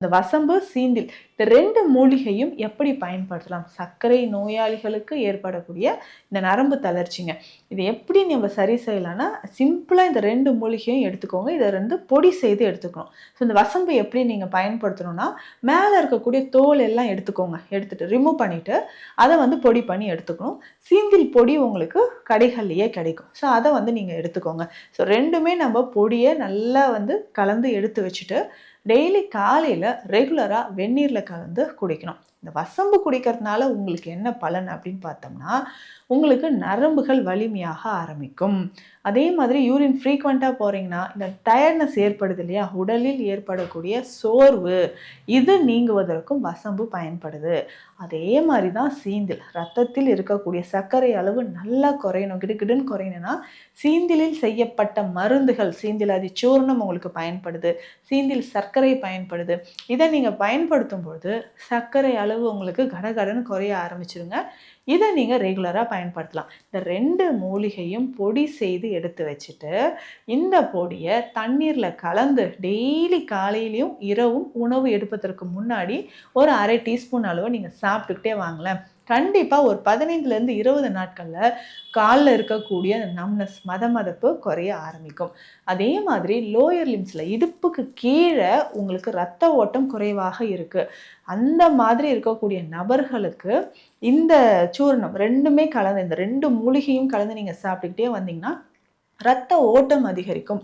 இந்த வசம்பு, சீந்தில் இந்த 2 மூலிகையும் எப்படி பயன்படுத்தலாம்? சர்க்கரை நோயாளிகளுக்கு ஏற்படக்கூடிய இந்த நரம்பு தளர்ச்சிங்க. இத எப்படி நம்ம சரி செய்யலாம்னா, சிம்பிளா இந்த 2 மூலிகையும் எடுத்துக்கோங்க. இத 2 பொடி செய்து எடுத்துக்கணும். இந்த வசம்பு எப்படி நீங்க பயன்படுத்தணும்னா, மேல இருக்கக்கூடிய தோல் எல்லாம் எடுத்துக்கோங்க. எடுத்துட்டு ரிமூவ் பண்ணிட்டு, அத பொடி பண்ணி எடுத்துக்கணும். சீந்தில் பொடி உங்களுக்கு கடைகள்லயே கிடைக்கும். அத நீங்க எடுத்துக்கோங்க. 2மே நம்ம பொடிய நல்லா கலந்து எடுத்து வச்சுட்டு, டெய்லி காலையில ரெகுலரா வெந்நீர்ல கலந்து குடிக்கணும். இந்த வசம்பு குடிக்கிறதுனால உங்களுக்கு என்ன பலன் அப்படின்னு பார்த்தோம்னா, உங்களுக்கு நரம்புகள் வலிமையாக ஆரம்பிக்கும். அதே மாதிரி யூரின் ஃப்ரீக்வென்ட்டா போறீங்கன்னா, இந்த டயர்ட்னஸ் ஏற்படுது இல்லையா? உடலில் ஏற்படக்கூடிய சோர்வு, இது நீங்குவதற்கும் வசம்பு பயன்படுது. அதே மாதிரி தான் சீந்தில். ரத்தத்தில் இருக்கக்கூடிய சர்க்கரை அளவு நல்லா குறையணும், கிடுகிடுன்னு குறையணும்னா, சீந்திலில் செய்யப்பட்ட மருந்துகள், சீந்தில் சூர்ணம் உங்களுக்கு பயன்படுது. சீந்தில் சர்க்கரை பயன்படுது. இத நீங்க பயன்படுத்தும்போது, சர்க்கரை அளவு உங்களுக்கு கடகடன்னு குறைய ஆரம்பிச்சுருங்க. இத நீங்க ரெகுலரா பயன்படுத்தலாம். இந்த 2 மூலிகையும் பொடி செய்து எடுத்து வச்சுட்டு, இந்த பொடிய தண்ணீர்ல கலந்து டெய்லி காலையிலயும், இரவும் உணவு எடுப்பதற்கு முன்னாடி ஒரு 1/2 டீஸ்பூன் அளவு நீங்க சாப்பிட்டுக்கிட்டே வாங்களேன். கண்டிப்பா ஒரு 15லேருந்து 20 நாட்கள்ல கால்ல இருக்கக்கூடிய அந்த நம்னஸ், மதமதப்பு குறைய ஆரம்பிக்கும். அதே மாதிரி லோயர் லிம்ஸ்ல இடுப்புக்கு கீழ உங்களுக்கு ரத்த ஓட்டம் குறைவாக இருக்கு. அந்த மாதிரி இருக்கக்கூடிய நபர்களுக்கு இந்த சூர்ணம் 2மே கலந்து இந்த 2 மூலிகையும் கலந்து நீங்க சாப்பிட்டுக்கிட்டே வந்தீங்கன்னா, ரத்த ஓட்டம் அதிகரிக்கும்.